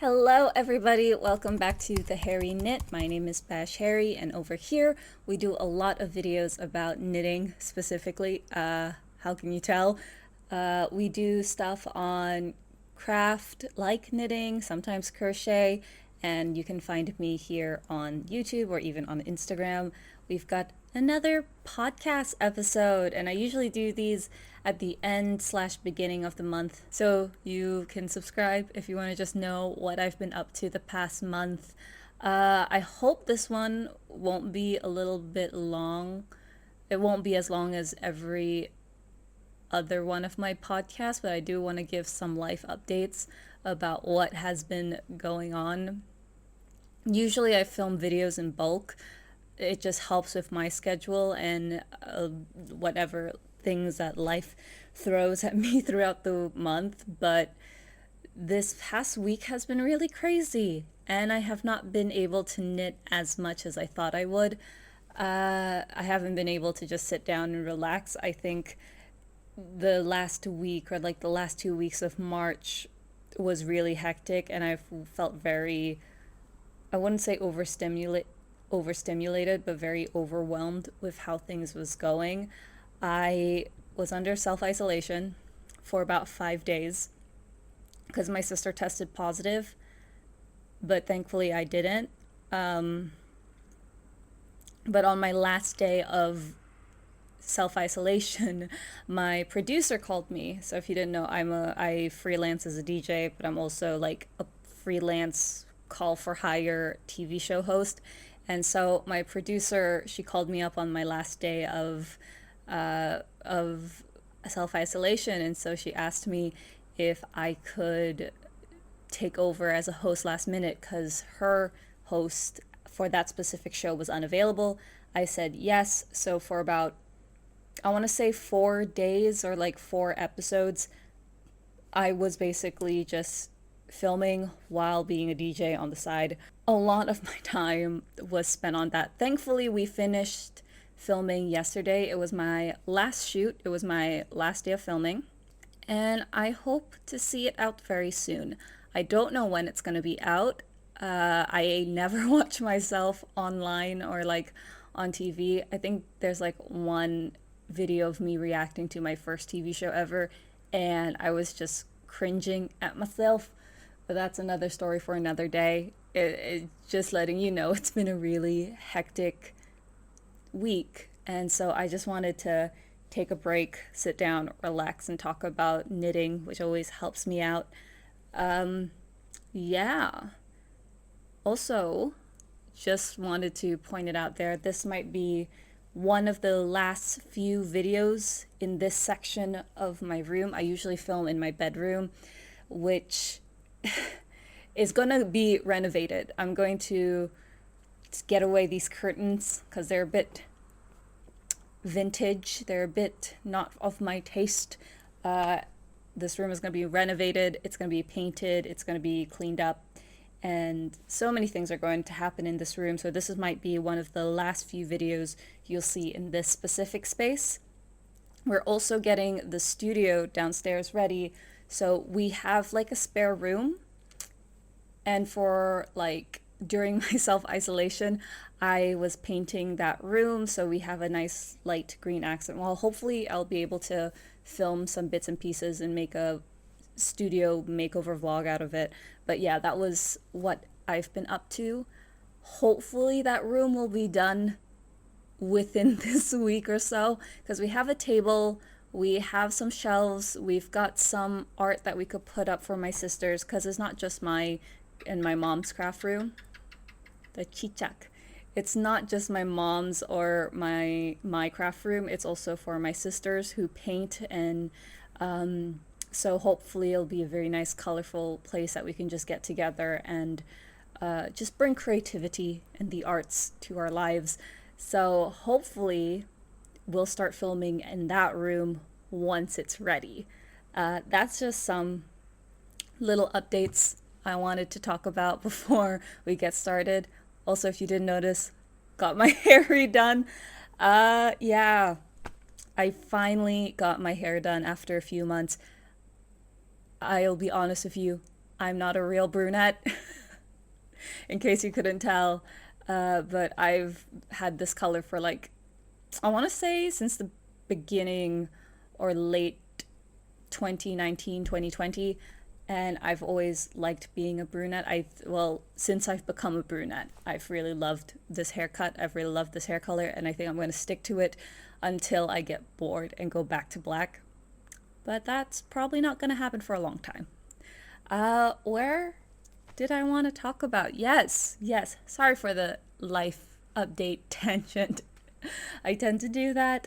Hello everybody, welcome back to The Hairy Knit. My name is Bash Harry, and over here we do a lot of videos about knitting specifically. How can you tell? We do stuff on craft like knitting, sometimes crochet, and you can find me here on YouTube or even on Instagram. We've got another podcast episode, and I usually do these at the end/beginning of the month, so you can subscribe if you want to just know what I've been up to the past month. I hope this one won't be a little bit long. It won't be as long as every other one of my podcasts, but I do want to give some life updates about what has been going on. Usually I film videos in bulk. It just helps with my schedule and whatever things that life throws at me throughout the month. But this past week has been really crazy, and I have not been able to knit as much as I thought I would. I haven't been able to just sit down and relax. I think the last week, or like the last 2 weeks of March, was really hectic, and I felt very, I wouldn't say overstimulated, but very overwhelmed with how things was going. I was under self-isolation for about 5 days because my sister tested positive, but thankfully I didn't. But on my last day of self-isolation, my producer called me. So if you didn't know, I freelance as a DJ, but I'm also like a freelance call for hire TV show host. And so my producer, she called me up on my last day of self-isolation, and so she asked me if I could take over as a host last minute because her host for that specific show was unavailable. I said yes. So for about, I want to say 4 days or like 4 episodes, I was basically just filming while being a DJ on the side. A lot of my time was spent on that. Thankfully, we finished filming yesterday. It was my last shoot. It was my last day of filming, and I hope to see it out very soon. I don't know when it's going to be out. I never watch myself online or like on TV. I think there's like one video of me reacting to my first TV show ever, and I was just cringing at myself. But that's another story for another day. Just letting you know, it's been a really hectic week, and so I just wanted to take a break, sit down, relax, and talk about knitting, which always helps me out. Yeah. Also, just wanted to point it out there. This might be one of the last few videos in this section of my room. I usually film in my bedroom, which is going to be renovated. I'm going to get away these curtains because they're a bit vintage. They're a bit not of my taste. This room is going to be renovated. It's going to be painted. It's going to be cleaned up. And so many things are going to happen in this room. So this might be one of the last few videos you'll see in this specific space. We're also getting the studio downstairs ready. So we have like a spare room. And for like during my self-isolation, I was painting that room. So we have a nice light green accent. Well, hopefully I'll be able to film some bits and pieces and make a studio makeover vlog out of it. But yeah, that was what I've been up to. Hopefully that room will be done within this week or so, because we have a table, we have some shelves, we've got some art that we could put up for my sisters, because it's not just my and my mom's craft room, the chichak. It's not just my mom's or my craft room, it's also for my sisters who paint, and so hopefully it'll be a very nice, colorful place that we can just get together and just bring creativity and the arts to our lives. So hopefully we'll start filming in that room once it's ready. That's just some little updates I wanted to talk about before we get started. Also, if you didn't notice, got my hair redone. Yeah, I finally got my hair done after a few months. I'll be honest with you, I'm not a real brunette, in case you couldn't tell. But I've had this color for like, I want to say since the beginning or late 2019, 2020. And I've always liked being a brunette. Well, since I've become a brunette, I've really loved this haircut. I've really loved this hair color, and I think I'm going to stick to it until I get bored and go back to black. But that's probably not going to happen for a long time. Where did I want to talk about? Yes. Sorry for the life update tangent. I tend to do that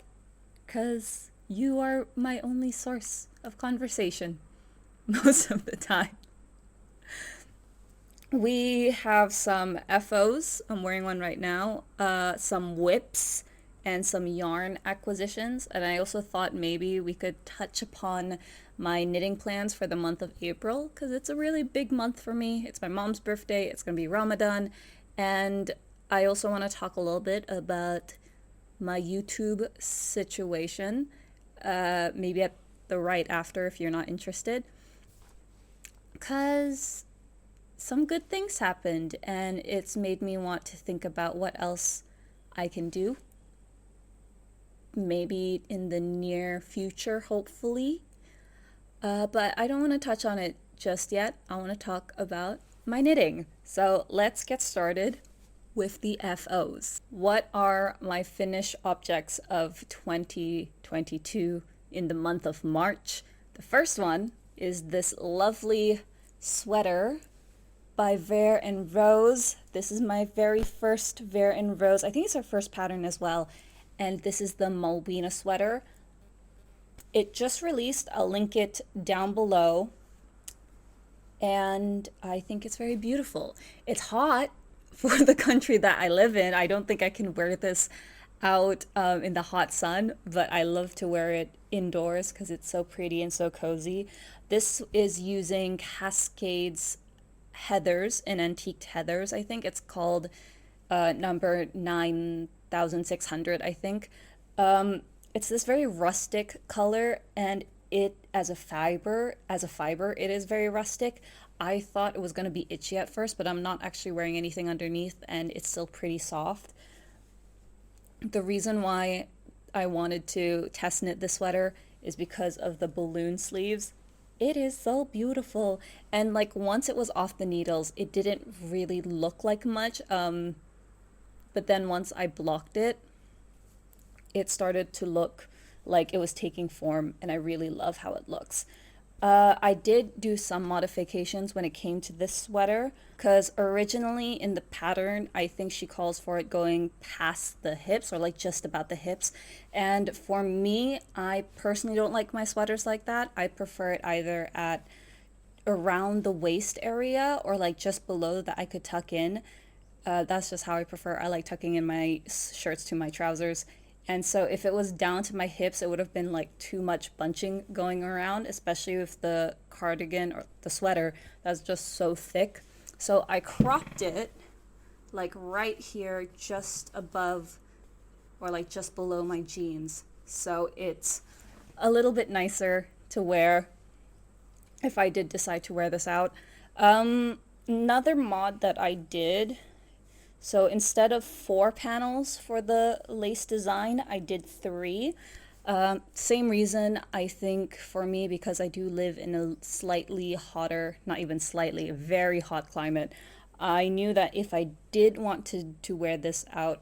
because you are my only source of conversation most of the time. We have some FOs. I'm wearing one right now. Some whips and some yarn acquisitions. And I also thought maybe we could touch upon my knitting plans for the month of April, because it's a really big month for me. It's my mom's birthday. It's going to be Ramadan. And I also want to talk a little bit about my YouTube situation, maybe at the right after if you're not interested. Because some good things happened, and it's made me want to think about what else I can do. Maybe in the near future, hopefully. But I don't want to touch on it just yet. I want to talk about my knitting. So let's get started with the FOs. What are my finished objects of 2022 in the month of March? The first one is this lovely sweater by Wren. This is my very first Wren. I think it's our first pattern as well. And this is the Malwina sweater. It just released. I'll link it down below. And I think it's very beautiful. It's hot for the country that I live in. I don't think I can wear this out in the hot sun, but I love to wear it indoors because it's so pretty and so cozy. This is using Cascade's heathers, and antiqued heathers. I think it's called number 9600, I think. It's this very rustic color, and it as a fiber, it is very rustic. I thought it was going to be itchy at first, but I'm not actually wearing anything underneath, and it's still pretty soft. The reason why I wanted to test knit this sweater is because of the balloon sleeves. It is so beautiful, and like once it was off the needles, it didn't really look like much, but then once I blocked it, it started to look like it was taking form, and I really love how it looks. I did do some modifications when it came to this sweater, because originally in the pattern, I think she calls for it going past the hips, or like just about the hips. And for me, I personally don't like my sweaters like that. I prefer it either at around the waist area or like just below that I could tuck in. That's just how I prefer. I like tucking in my shirts to my trousers. And so if it was down to my hips, it would have been like too much bunching going around, especially with the cardigan or the sweater that's just so thick. So I cropped it like right here, just above or like just below my jeans. So it's a little bit nicer to wear if I did decide to wear this out. Another mod that I did, so instead of 4 panels for the lace design, I did 3. Same reason, I think, for me, because I do live in a slightly hotter, not even slightly, a very hot climate. I knew that if I did want to wear this out,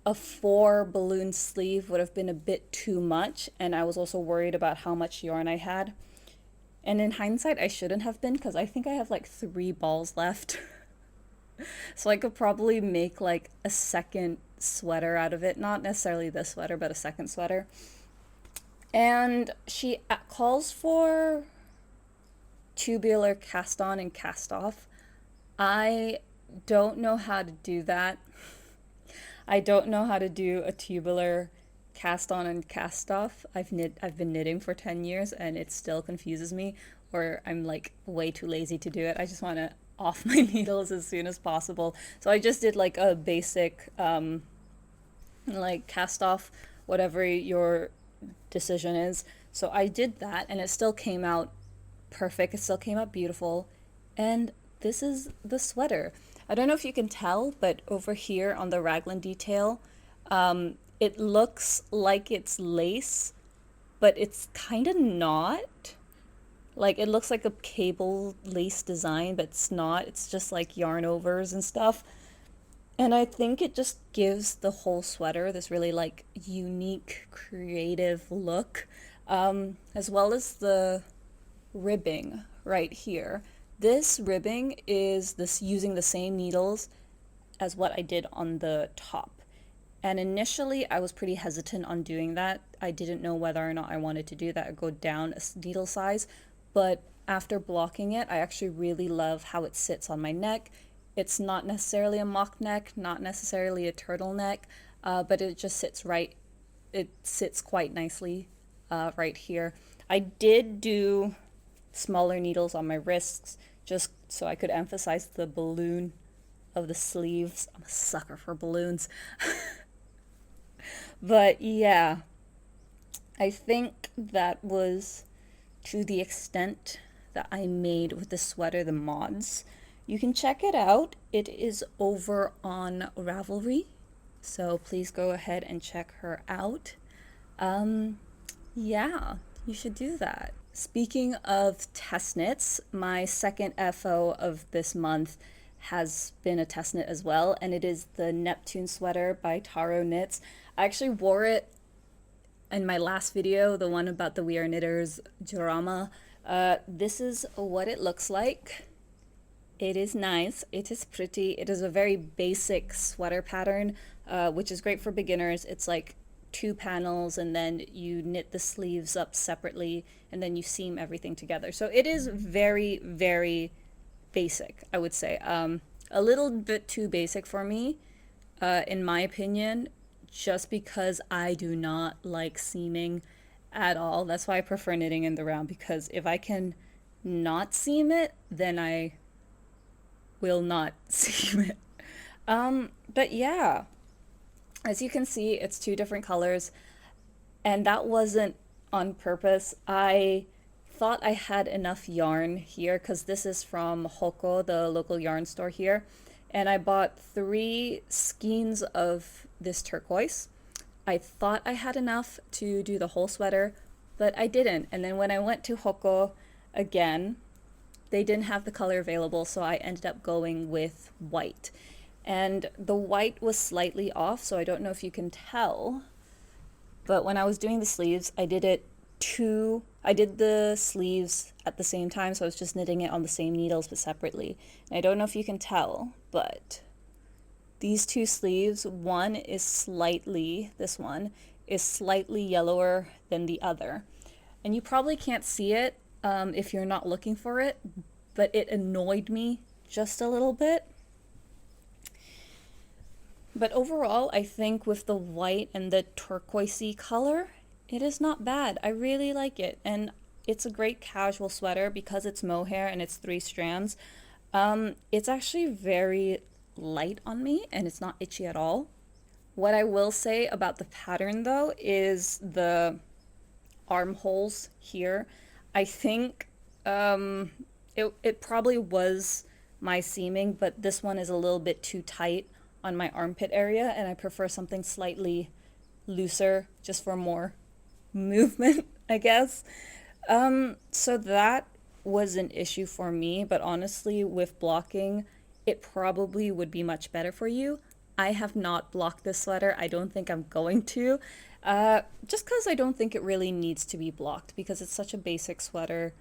a 4 balloon sleeve would have been a bit too much, and I was also worried about how much yarn I had. And in hindsight, I shouldn't have been, because I think I have like 3 balls left. So I could probably make like a second sweater out of it. Not necessarily this sweater, but a second sweater. And she calls for tubular cast on and cast off. I don't know how to do that. I don't know how to do a tubular cast on and cast off. I've been knitting for 10 years and it still confuses me, or I'm like way too lazy to do it. I just want to off my needles as soon as possible. So I just did like a basic like cast off, whatever your decision is. So I did that and it still came out perfect. It still came out beautiful. And this is the sweater. I don't know if you can tell, but over here on the raglan detail, it looks like it's lace, but it's kind of not. Like it looks like a cable lace design, but it's not. It's just like yarn overs and stuff. And I think it just gives the whole sweater this really like unique, creative look, as well as the ribbing right here. This ribbing is this using the same needles as what I did on the top. And initially I was pretty hesitant on doing that. I didn't know whether or not I wanted to do that or go down a needle size, but after blocking it, I actually really love how it sits on my neck. It's not necessarily a mock neck, not necessarily a turtleneck, but it just sits right, it sits quite nicely right here. I did do smaller needles on my wrists just so I could emphasize the balloon of the sleeves. I'm a sucker for balloons. But yeah, I think that was to the extent that I made with the sweater, the mods. You can check it out. It is over on Ravelry, so please go ahead and check her out. Yeah, you should do that. Speaking of test knits, my second FO of this month has been a test knit as well, and it is the Neptune sweater by Taro Knits. I actually wore it in my last video, the one about the We Are Knitters drama. This is what it looks like. It is nice, it is pretty, it is a very basic sweater pattern, which is great for beginners. It's like 2 panels and then you knit the sleeves up separately and then you seam everything together. So it is very, very basic, I would say. A little bit too basic for me, in my opinion, just because I do not like seaming at all. That's why I prefer knitting in the round, because if I can not seam it, then I will not seam it. But yeah, as you can see, it's 2 different colors, and that wasn't on purpose. I thought I had enough yarn here because this is from Hoko, the local yarn store here, and I bought 3 skeins of this turquoise. I thought I had enough to do the whole sweater, but I didn't. And then when I went to Hoko again, they didn't have the color available, so I ended up going with white. And the white was slightly off, so I don't know if you can tell, but when I was doing the sleeves, I did the sleeves at the same time, so I was just knitting it on the same needles but separately. And I don't know if you can tell, but these 2 sleeves, this one is slightly yellower than the other. And you probably can't see it if you're not looking for it, but it annoyed me just a little bit. But overall, I think with the white and the turquoisey color, it is not bad. I really like it. And it's a great casual sweater because it's mohair and it's 3 strands. It's actually very light on me and it's not itchy at all. What I will say about the pattern though is the armholes here. I think it probably was my seaming, but this one is a little bit too tight on my armpit area, and I prefer something slightly looser just for more movement, I guess. So that was an issue for me, but honestly, with blocking, it probably would be much better for you. I have not blocked this sweater. I don't think I'm going to, just because I don't think it really needs to be blocked because it's such a basic sweater.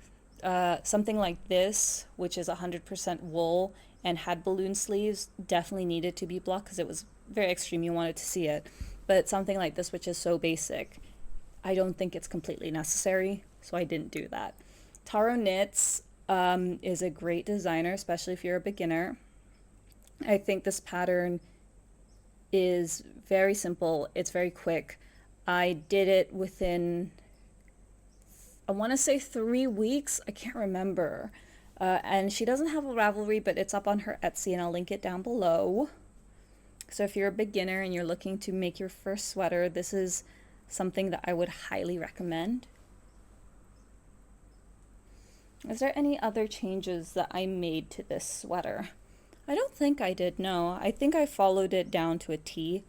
Something like this, which is 100% wool and had balloon sleeves, definitely needed to be blocked because it was very extreme. You wanted to see it. But something like this, which is so basic, I don't think it's completely necessary, so I didn't do that. Taro Knits is a great designer, especially if you're a beginner. I think this pattern is very simple. It's very quick. I did it within, I want to say 3 weeks. I can't remember. And she doesn't have a Ravelry, but it's up on her Etsy, and I'll link it down below. So if you're a beginner and you're looking to make your first sweater, this is something that I would highly recommend. Is there any other changes that I made to this sweater? I don't think I did, no. I think I followed it down to a T.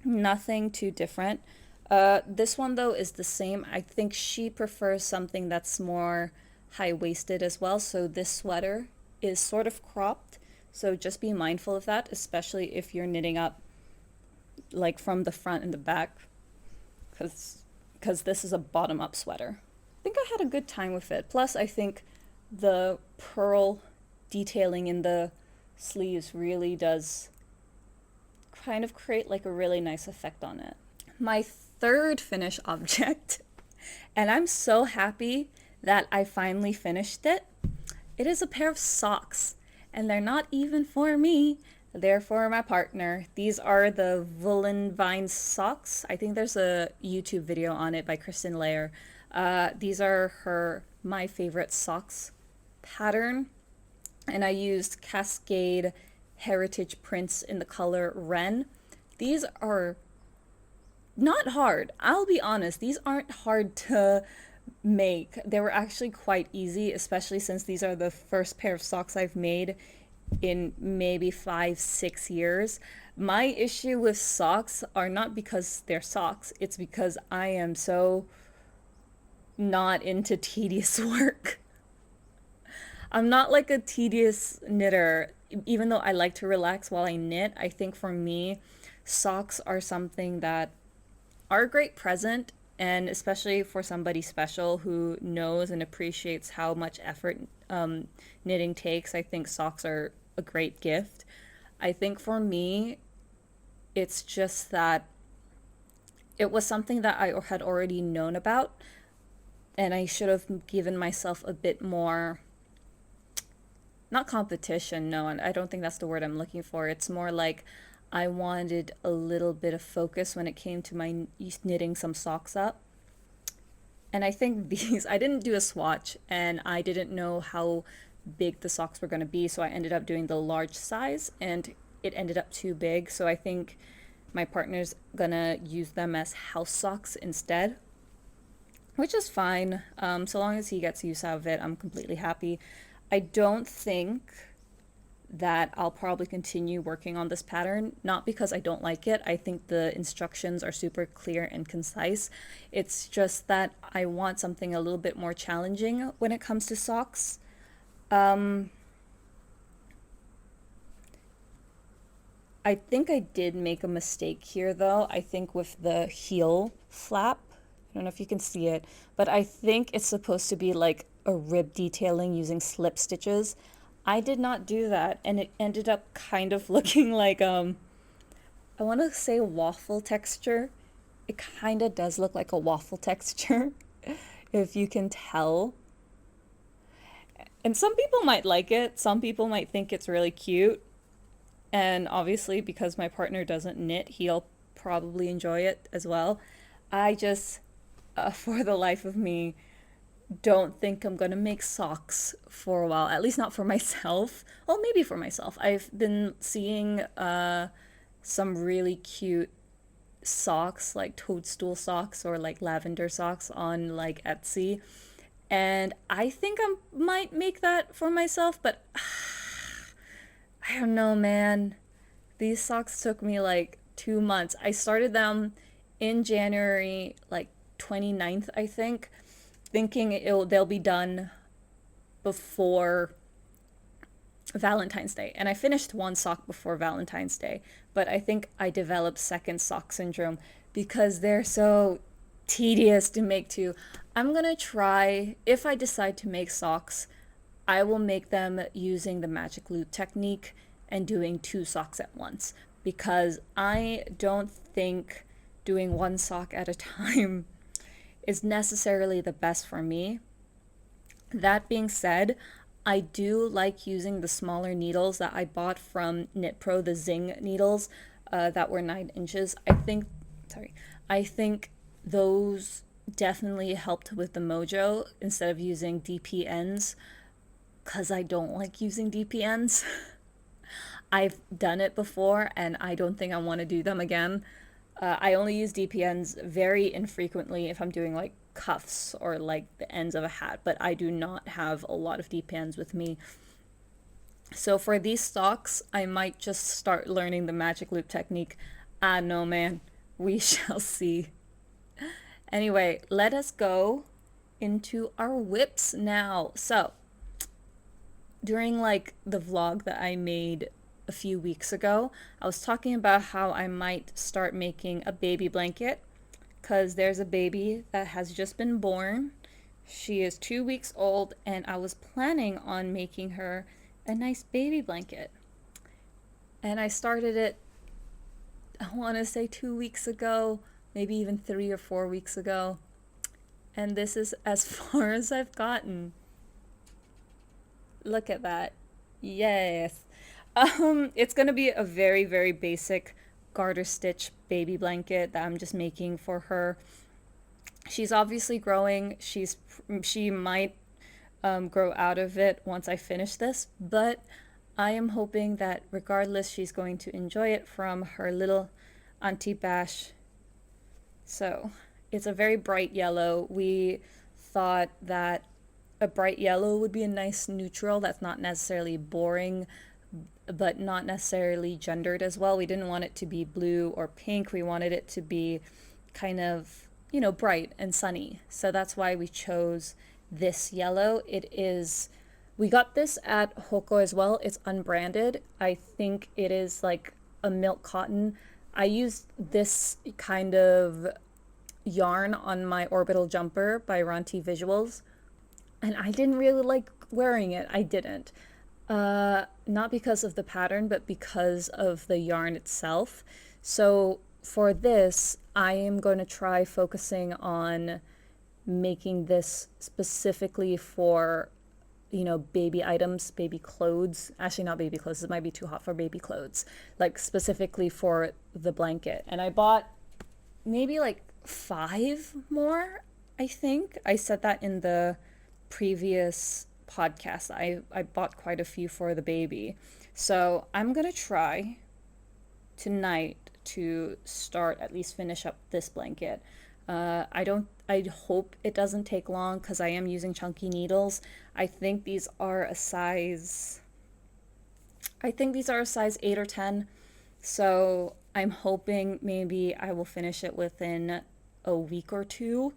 Nothing too different. This one though is the same. I think she prefers something that's more high-waisted as well, so this sweater is sort of cropped. So just be mindful of that, especially if you're knitting up like from the front and the back, because this is a bottom-up sweater. I think I had a good time with it. Plus, I think the pearl detailing in the sleeves really does kind of create like a really nice effect on it. My third finish object, and I'm so happy that I finally finished it. It is a pair of socks, and they're not even for me. They're for my partner. These are the Woolen Vines socks. I think there's a YouTube video on it by Kristen Lair. These are my favorite socks pattern, and I used Cascade heritage prints in the color Wren. These are not hard. I'll be honest, these aren't hard to make. They were actually quite easy, especially since these are the first pair of socks I've made in maybe 5-6 years. My issue with socks are not because they're socks, it's because I am so not into tedious work. I'm not like a tedious knitter, even though I like to relax while I knit. I think for me, socks are something that are a great present, and especially for somebody special who knows and appreciates how much effort knitting takes, I think socks are a great gift. I think for me, it's just that it was something that I had already known about, and I should have given myself a bit more, not competition, no, and I don't think that's the word I'm looking for. It's more like I wanted a little bit of focus when it came to my knitting some socks up. And I think I didn't do a swatch, and I didn't know how big the socks were going to be, so I ended up doing the large size, and it ended up too big. So I think my partner's gonna use them as house socks instead, which is fine. So long as he gets use out of it, I'm completely happy. I don't think that I'll probably continue working on this pattern, not because I don't like it. I think the instructions are super clear and concise. It's just that I want something a little bit more challenging when it comes to socks. I think I did make a mistake here though. I think with the heel flap, I don't know if you can see it, but I think it's supposed to be like a rib detailing using slip stitches. I did not do that, and it ended up kind of looking like I want to say waffle texture. It kind of does look like a waffle texture, if you can tell. And some people might like it, some people might think it's really cute. And obviously, because my partner doesn't knit, he'll probably enjoy it as well. I just, for the life of me, don't think I'm gonna make socks for a while, at least not for myself. Well, maybe for myself. I've been seeing some really cute socks, like toadstool socks or like lavender socks on like Etsy. And I think I might make that for myself, but I don't know, man. These socks took me like 2 months. I started them in January, like 29th, I think, thinking they'll be done before Valentine's Day. And I finished one sock before Valentine's Day, but I think I developed second sock syndrome because they're so tedious to make too. I'm gonna try, if I decide to make socks, I will make them using the magic loop technique and doing 2 socks at once, because I don't think doing 1 sock at a time is necessarily the best for me. That being said, I do like using the smaller needles that I bought from Knit Pro, the Zing needles that were 9 inches. I think those definitely helped with the mojo instead of using DPNs, because I don't like using DPNs. I've done it before and I don't think I want to do them again. I only use DPNs very infrequently if I'm doing like cuffs or like the ends of a hat, but I do not have a lot of D-pans with me. So for these socks, I might just start learning the magic loop technique. Ah, no, man. We shall see. Anyway, let us go into our whips now. So, during like the vlog that I made a few weeks ago, I was talking about how I might start making a baby blanket because there's a baby that has just been born. She is 2 weeks old, and I was planning on making her a nice baby blanket. And I started it, I want to say 2 weeks ago, maybe even 3 or 4 weeks ago. And this is as far as I've gotten. Look at that. Yes. It's gonna be a very, very basic garter stitch baby blanket that I'm just making for her. She's obviously growing. She might grow out of it once I finish this, but I am hoping that regardless, she's going to enjoy it from her little Auntie Bash. So it's a very bright yellow. We thought that a bright yellow would be a nice neutral that's not necessarily boring, but not necessarily gendered as well. We didn't want it to be blue or pink. We wanted it to be kind of, you know, bright and sunny. So that's why we chose this yellow. We got this at Hoko as well. It's unbranded. I think it is like a milk cotton. I used this kind of yarn on my orbital jumper by Ranti Visuals, and I didn't really like wearing it. I didn't. Not because of the pattern, but because of the yarn itself. So for this, I am going to try focusing on making this specifically for, you know, baby items, baby clothes. Actually, not baby clothes. It might be too hot for baby clothes. Like specifically for the blanket. And I bought maybe like 5 more, I think. I said that in the previous podcast. I bought quite a few for the baby. So I'm going to try tonight to start, at least finish up this blanket. I hope it doesn't take long because I am using chunky needles. I think these are a size 8 or 10. So I'm hoping maybe I will finish it within a week or 2.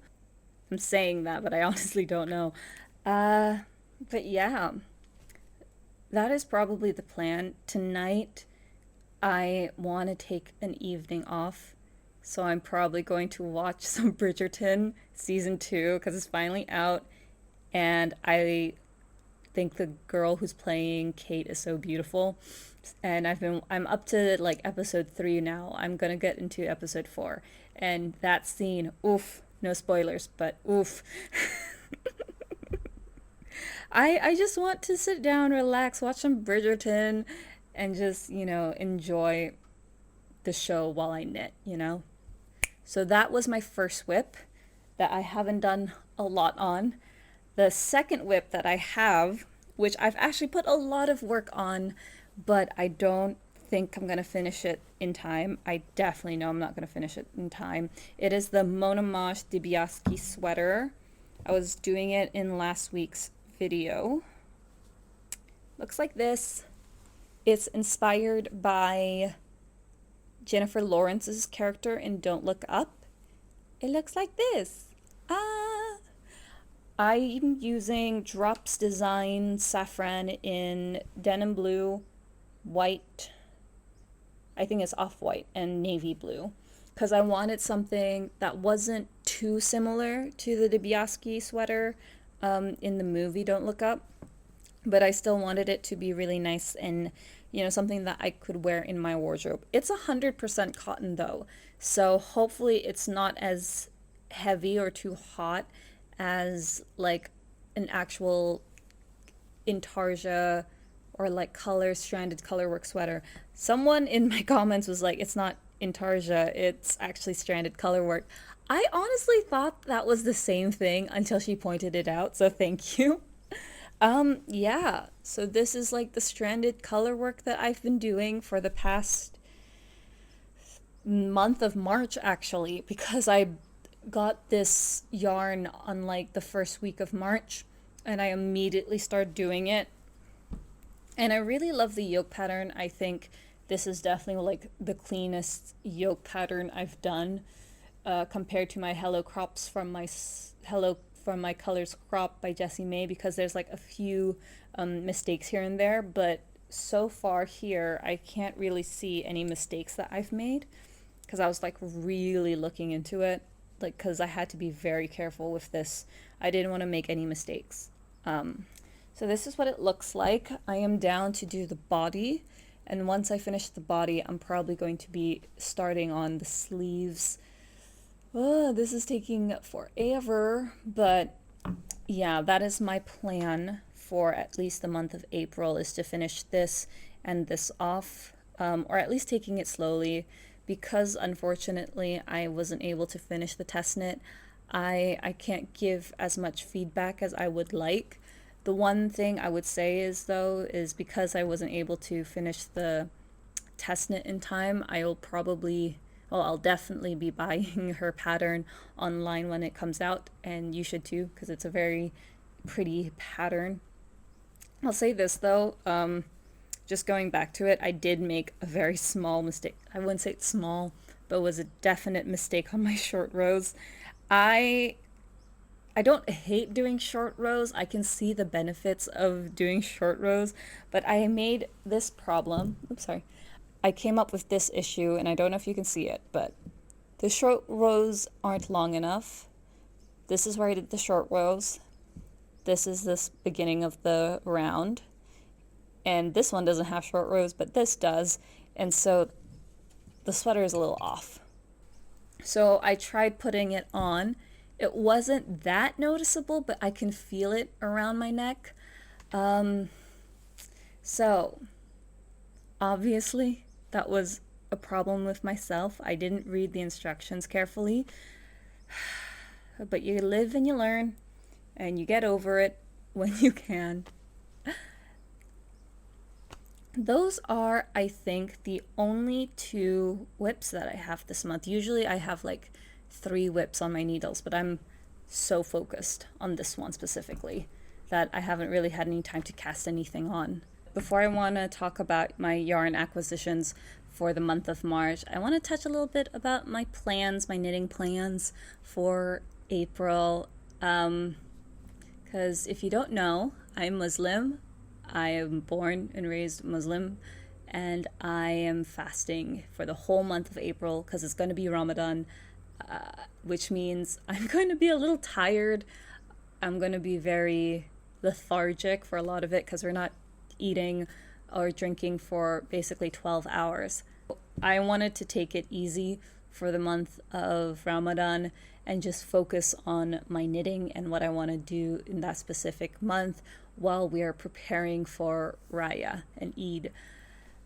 I'm saying that, but I honestly don't know. But yeah, that is probably the plan. Tonight, I want to take an evening off. So I'm probably going to watch some Bridgerton season 2 because it's finally out. And I think the girl who's playing Kate is so beautiful. And I'm up to like episode 3 now. I'm gonna get into episode 4. And that scene, oof, no spoilers, but oof. I just want to sit down, relax, watch some Bridgerton, and just, you know, enjoy the show while I knit, you know? So that was my first whip that I haven't done a lot on. The second whip that I have, which I've actually put a lot of work on, but I don't think I'm going to finish it in time. I definitely know I'm not going to finish it in time. It is the Monomage Dibiaski sweater. I was doing it in last week's video. Looks like this. It's inspired by Jennifer Lawrence's character in Don't Look Up. It looks like this. I'm using Drops Design Safran in denim blue, white, I think it's off-white, and navy blue. Because I wanted something that wasn't too similar to the Dibiaski sweater in the movie Don't Look Up. But I still wanted it to be really nice and, you know, something that I could wear in my wardrobe. It's 100% cotton though, so hopefully it's not as heavy or too hot as like an actual intarsia or like stranded colorwork sweater. Someone in my comments was like, it's not intarsia, it's actually stranded colorwork. I honestly thought that was the same thing until she pointed it out, so thank you. Yeah, so this is like the stranded color work that I've been doing for the past month of March, actually, because I got this yarn on like the first week of March, and I immediately started doing it. And I really love the yoke pattern. I think this is definitely like the cleanest yoke pattern I've done compared to my Hello crops from my Colors crop by Jessie May, because there's like a few mistakes here and there, but so far here I can't really see any mistakes that I've made, because I was like really looking into it, like because I had to be very careful with this. I didn't want to make any mistakes. So this is what it looks like. I am down to do the body, and once I finish the body, I'm probably going to be starting on the sleeves. Oh, this is taking forever, but yeah, that is my plan for at least the month of April, is to finish this and this off, or at least taking it slowly, because unfortunately I wasn't able to finish the test knit. I can't give as much feedback as I would like. The one thing I would say is, though, is because I wasn't able to finish the test knit in time, I'll definitely be buying her pattern online when it comes out, and you should too, because it's a very pretty pattern. I'll say this though, just going back to it, I did make a very small mistake. I wouldn't say it's small, but it was a definite mistake on my short rows. I don't hate doing short rows. I can see the benefits of doing short rows, but I made this problem. Oops, sorry. I came up with this issue, and I don't know if you can see it, but the short rows aren't long enough. This is where I did the short rows. This is this beginning of the round. And this one doesn't have short rows, but this does. And so the sweater is a little off. So I tried putting it on. It wasn't that noticeable, but I can feel it around my neck. So obviously that was a problem with myself. I didn't read the instructions carefully. But you live and you learn, and you get over it when you can. Those are, I think, the only 2 whips that I have this month. Usually I have like 3 whips on my needles, but I'm so focused on this one specifically that I haven't really had any time to cast anything on. Before I want to talk about my yarn acquisitions for the month of March, I want to touch a little bit about my plans, my knitting plans for April. Because if you don't know, I'm Muslim. I am born and raised Muslim, and I am fasting for the whole month of April because it's going to be Ramadan, which means I'm going to be a little tired. I'm going to be very lethargic for a lot of it because we're not eating or drinking for basically 12 hours. I wanted to take it easy for the month of Ramadan and just focus on my knitting and what I want to do in that specific month while we are preparing for Raya and Eid.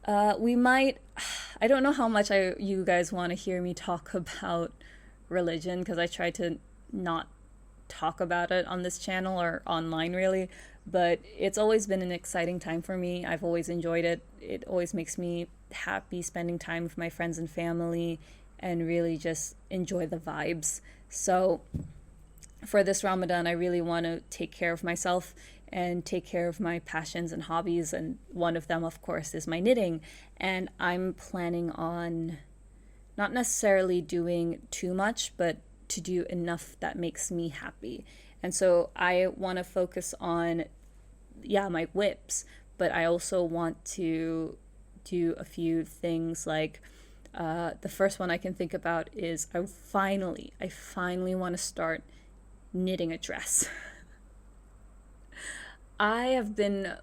I don't know how much you guys want to hear me talk about religion, because I try to not talk about it on this channel or online really, but it's always been an exciting time for me. I've always enjoyed it. It always makes me happy spending time with my friends and family and really just enjoy the vibes. So for this Ramadan, I really want to take care of myself and take care of my passions and hobbies, and one of them, of course, is my knitting. And I'm planning on not necessarily doing too much, but to do enough that makes me happy. And so I want to focus on, my whips, but I also want to do a few things like the first one I can think about is I finally want to start knitting a dress. I have been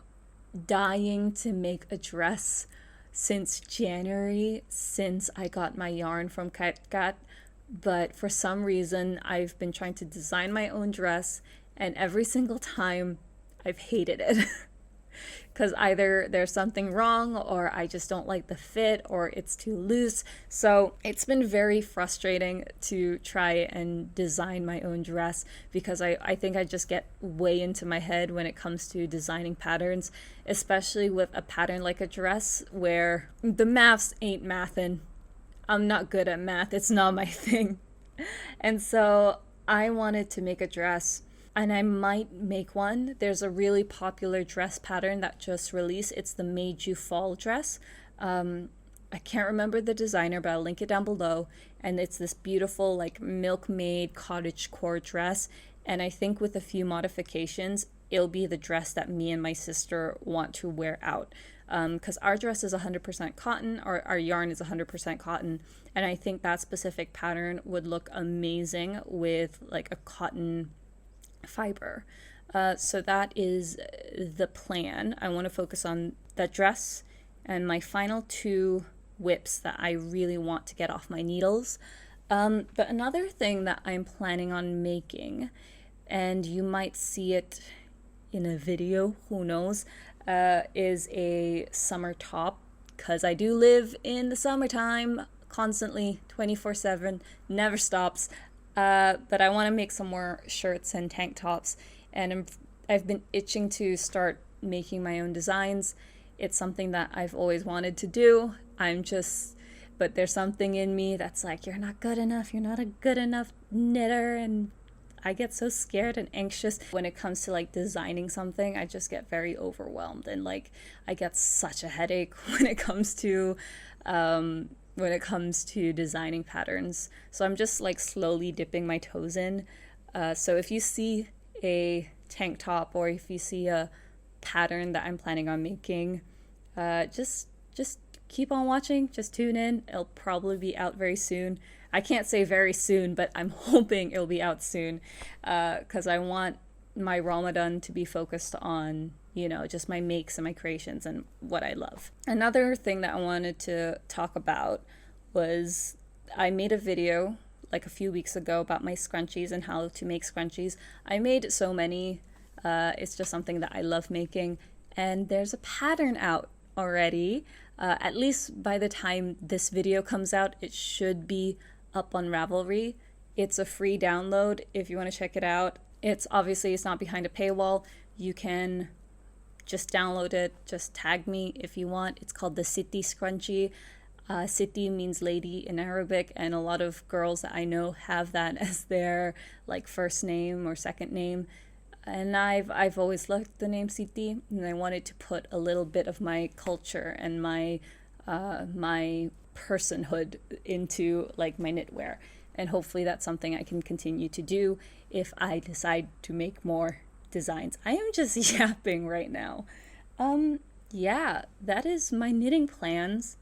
dying to make a dress since January, since I got my yarn from Cascade, but for some reason I've been trying to design my own dress, and every single time I've hated it. Because either there's something wrong, or I just don't like the fit, or it's too loose. So it's been very frustrating to try and design my own dress, because I think I just get way into my head when it comes to designing patterns, especially with a pattern like a dress where the maths ain't mathin'. I'm not good at math. It's not my thing. And so I wanted to make a dress, and I might make one. There's a really popular dress pattern that just released. It's the Made You Fall dress. I can't remember the designer, but I'll link it down below. And it's this beautiful, like, milkmaid cottage core dress. And I think with a few modifications, it'll be the dress that me and my sister want to wear out. Because our dress is 100% cotton, or our yarn is 100% cotton. And I think that specific pattern would look amazing with like a cotton fiber. So that is the plan. I want to focus on that dress and my final two whips that I really want to get off my needles. But another thing that I'm planning on making, and you might see it in a video, who knows, is a summer top, because I do live in the summertime constantly, 24/7, never stops. But I want to make some more shirts and tank tops, and I've been itching to start making my own designs. It's something that I've always wanted to do. But there's something in me that's like, you're not good enough, you're not a good enough knitter, and I get so scared and anxious when it comes to like designing something. I just get very overwhelmed, and like I get such a headache when it comes to designing patterns. So I'm just like slowly dipping my toes in. So if you see a tank top, or if you see a pattern that I'm planning on making, just keep on watching, just tune in. It'll probably be out very soon. I can't say very soon, but I'm hoping it'll be out soon, because I want my Ramadan to be focused on, just my makes and my creations and what I love. Another thing that I wanted to talk about was I made a video like a few weeks ago about my scrunchies and how to make scrunchies. I made so many. It's just something that I love making, and there's a pattern out already. At least by the time this video comes out, it should be up on Ravelry. It's a free download if you want to check it out. It's not behind a paywall. You can just download it, just tag me if you want. It's called the Siti Scrunchie. Siti means lady in Arabic, and a lot of girls that I know have that as their like first name or second name. And I've always loved the name Siti, and I wanted to put a little bit of my culture and my personhood into like my knitwear, and hopefully that's something I can continue to do if I decide to make more designs. I am just yapping right now. Yeah, that is my knitting plans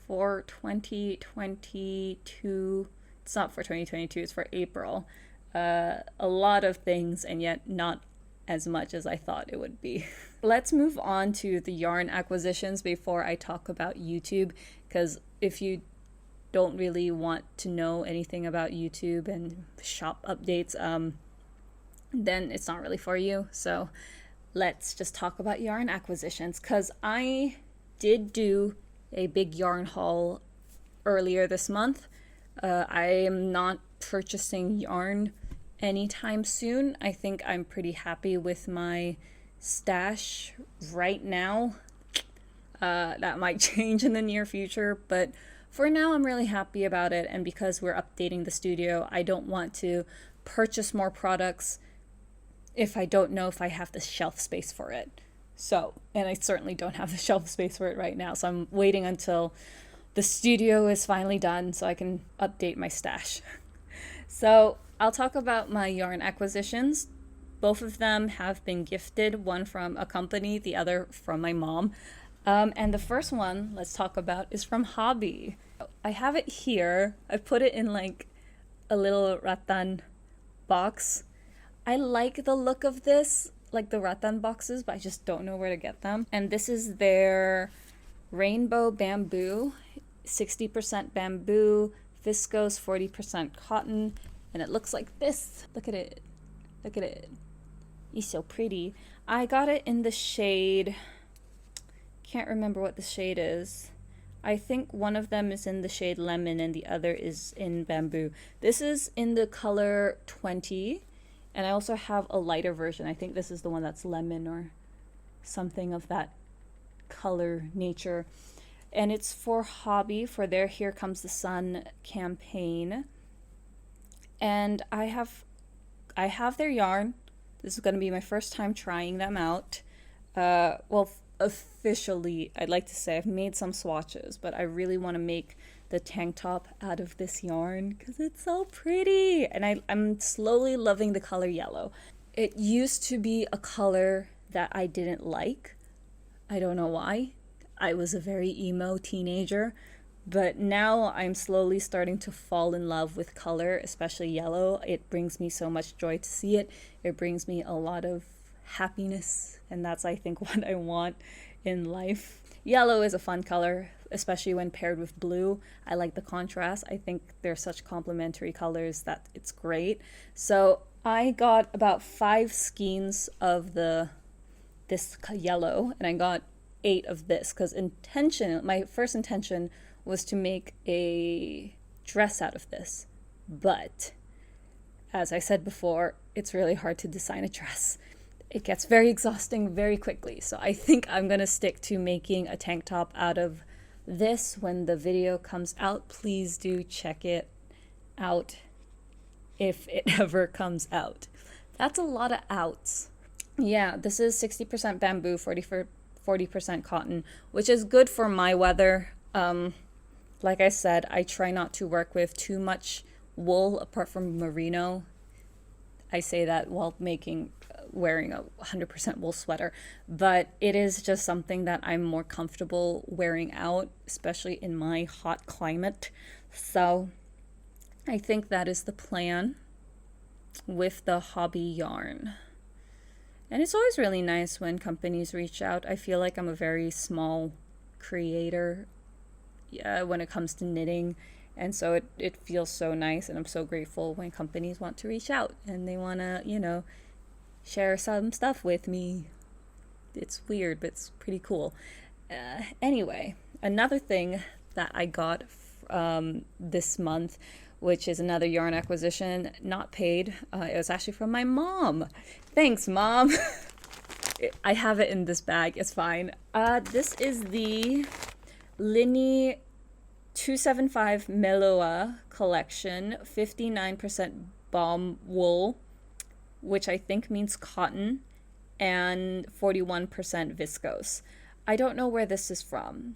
for 2022. It's not for 2022, it's for April. A lot of things, and yet not as much as I thought it would be. Let's move on to the yarn acquisitions before I talk about YouTube, because if you don't really want to know anything about YouTube and shop updates, then it's not really for you. So let's just talk about yarn acquisitions, because I did do a big yarn haul earlier this month. I am not purchasing yarn anytime soon. I think I'm pretty happy with my stash right now. That might change in the near future, but for now I'm really happy about it. And because we're updating the studio, I don't want to purchase more products if I don't know if I have the shelf space for it. So, and I certainly don't have the shelf space for it right now, so I'm waiting until the studio is finally done so I can update my stash. So I'll talk about my yarn acquisitions. Both of them have been gifted, one from a company, the other from my mom. And the first one let's talk about is from Hobbii. I have it here. I put it in like a little rattan box. I like the look of this, like the rattan boxes, but I just don't know where to get them. And this is their rainbow bamboo, 60% bamboo, viscose, 40% cotton. And it looks like this. Look at it. Look at it. It's so pretty. I got it in the shade, can't remember what the shade is. I think one of them is in the shade lemon and the other is in bamboo. This is in the color 20, and I also have a lighter version. I think this is the one that's lemon or something of that color nature. And it's for Hobbii, for their Here Comes the Sun campaign. And I have their yarn. This is going to be my first time trying them out. Well, officially, I'd like to say I've made some swatches, but I really want to make the tank top out of this yarn because it's so pretty. And I'm slowly loving the color yellow. It used to be a color that I didn't like. I don't know why. I was a very emo teenager, but now I'm slowly starting to fall in love with color, especially yellow. It brings me so much joy to see it. It brings me a lot of happiness, and that's, I think, what I want in life. Yellow is a fun color, especially when paired with blue. I like the contrast. I think they're such complementary colors that it's great. So I got about 5 skeins of this yellow, and I got 8 of this because my first intention was to make a dress out of this. But as I said before, it's really hard to design a dress. It gets very exhausting very quickly. So I think I'm going to stick to making a tank top out of this when the video comes out. Please do check it out if it ever comes out. That's a lot of outs. Yeah, this is 60% bamboo, 40% cotton, which is good for my weather. Like I said, I try not to work with too much wool apart from merino. I say that while wearing a 100% wool sweater, but it is just something that I'm more comfortable wearing out, especially in my hot climate. So I think that is the plan with the hobbii yarn. And it's always really nice when companies reach out. I feel like I'm a very small creator when it comes to knitting. And so it feels so nice, and I'm so grateful when companies want to reach out and they want to, share some stuff with me. It's weird, but it's pretty cool. Anyway, another thing that I got this month, which is another yarn acquisition, not paid. It was actually from my mom. Thanks, Mom. I have it in this bag. It's fine. This is the Linie 275 Meloa collection, 59% balm wool, which I think means cotton, and 41% viscose. I don't know where this is from,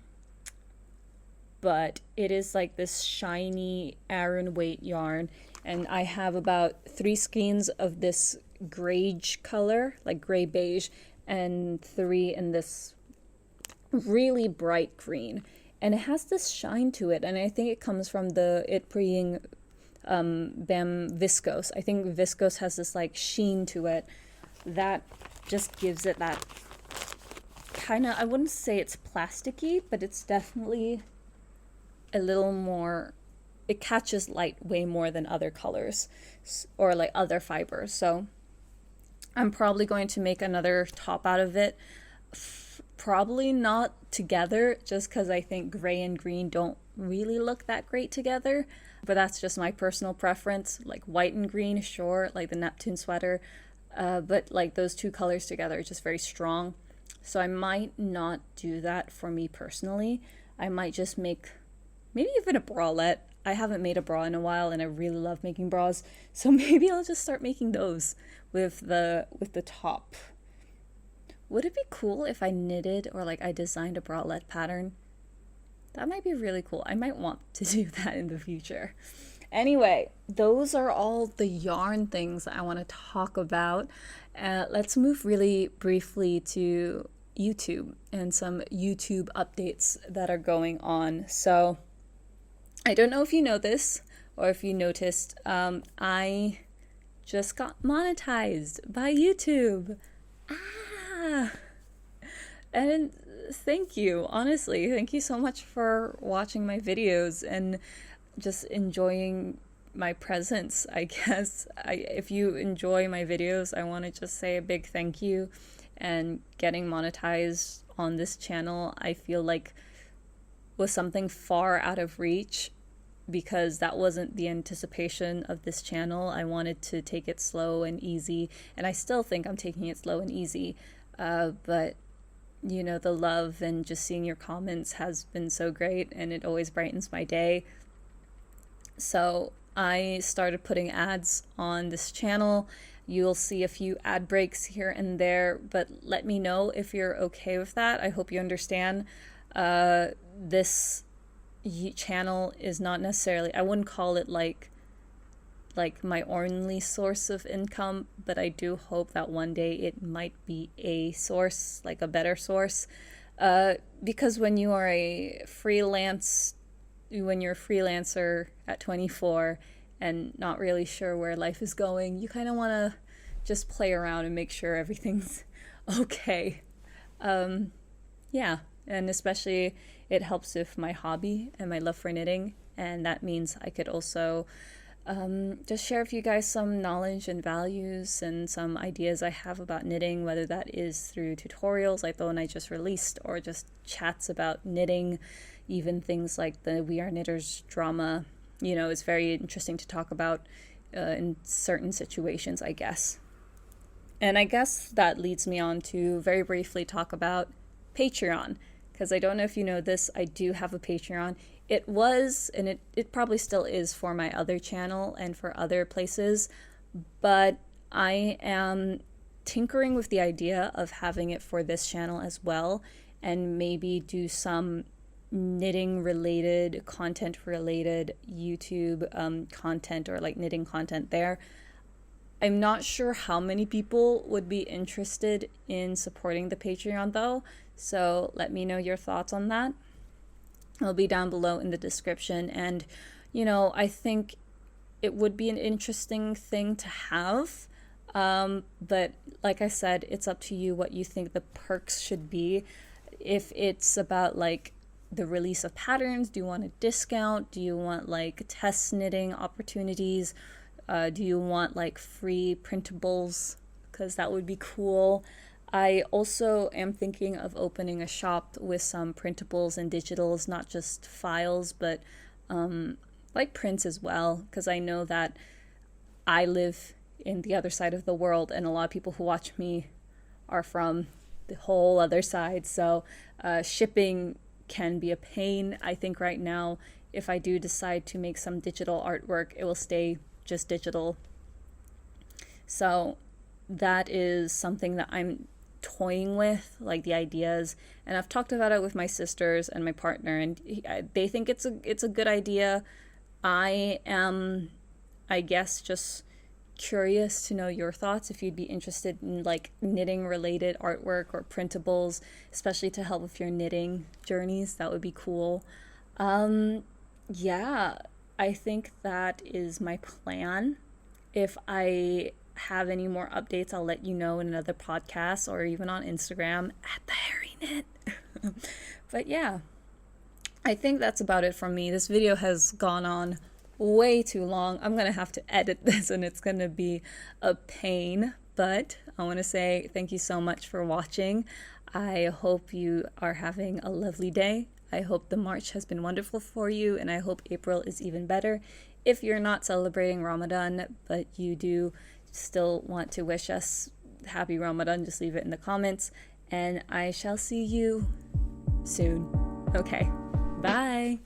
but it is like this shiny Aran weight yarn, and I have about 3 skeins of this grayish color, like gray beige, and 3 in this really bright green. And it has this shine to it, and I think it comes from it being BAM viscose. I think viscose has this like sheen to it that just gives it that kind of, I wouldn't say it's plasticky, but it's definitely a little more, it catches light way more than other colors or like other fibers. So I'm probably going to make another top out of it. Probably not together, just because I think gray and green don't really look that great together. But that's just my personal preference. Like white and green, sure, like the Neptune sweater. But like those 2 colors together are just very strong. So I might not do that for me personally. I might just make maybe even a bralette. I haven't made a bra in a while, and I really love making bras. So maybe I'll just start making those with the top. Would it be cool if I knitted or like I designed a bralette pattern? That might be really cool. I might want to do that in the future. Anyway, those are all the yarn things I want to talk about. Let's move really briefly to YouTube and some YouTube updates that are going on. So I don't know if you know this or if you noticed, I just got monetized by YouTube. And thank you, honestly. Thank you so much for watching my videos and just enjoying my presence, I guess. If you enjoy my videos, I want to just say a big thank you. And getting monetized on this channel, I feel like was something far out of reach, because that wasn't the anticipation of this channel. I wanted to take it slow and easy, and I still think I'm taking it slow and easy. But the love and just seeing your comments has been so great, and it always brightens my day. So I started putting ads on this channel. You'll see a few ad breaks here and there, but let me know if you're okay with that. I hope you understand. This channel is not necessarily, I wouldn't call it like my only source of income, but I do hope that one day it might be a source, like a better source. Because when you're a freelancer at 24 and not really sure where life is going, you kind of want to just play around and make sure everything's okay. Yeah, and especially it helps with my hobby and my love for knitting, and that means I could also just share with you guys some knowledge and values and some ideas I have about knitting, whether that is through tutorials like the one I just released or just chats about knitting, even things like the We Are Knitters drama. You know, it's very interesting to talk about in certain situations, I guess. And I guess that leads me on to very briefly talk about Patreon, because I don't know if you know this, I do have a Patreon. It was, and it probably still is for my other channel and for other places, but I am tinkering with the idea of having it for this channel as well, and maybe do some knitting related, content related YouTube content, or like knitting content there. I'm not sure how many people would be interested in supporting the Patreon though, so let me know your thoughts on that. It'll be down below in the description, and you know, I think it would be an interesting thing to have, but like I said, it's up to you what you think the perks should be. If it's about like the release of patterns, do you want a discount? Do you want like test knitting opportunities? Do you want like free printables? Because that would be cool. I also am thinking of opening a shop with some printables and digitals, not just files, but like prints as well, because I know that I live in the other side of the world, and a lot of people who watch me are from the whole other side, so shipping can be a pain. I think right now, if I do decide to make some digital artwork, it will stay just digital. So that is something that I'm toying with, like the ideas, and I've talked about it with my sisters and my partner, and they think it's a good idea. I am, I guess, just curious to know your thoughts, if you'd be interested in like knitting related artwork or printables, especially to help with your knitting journeys. That would be cool. Yeah, I think that is my plan. If I have any more updates, I'll let you know in another podcast or even on Instagram at the Hairy Knit. But yeah, I think that's about it from me. This video has gone on way too long. I'm gonna have to edit this, and it's gonna be a pain, but I want to say thank you so much for watching. I hope you are having a lovely day. I hope the March has been wonderful for you, and I hope April is even better. If you're not celebrating Ramadan, but you do still want to wish us happy Ramadan, just leave it in the comments, and I shall see you soon. Okay, bye.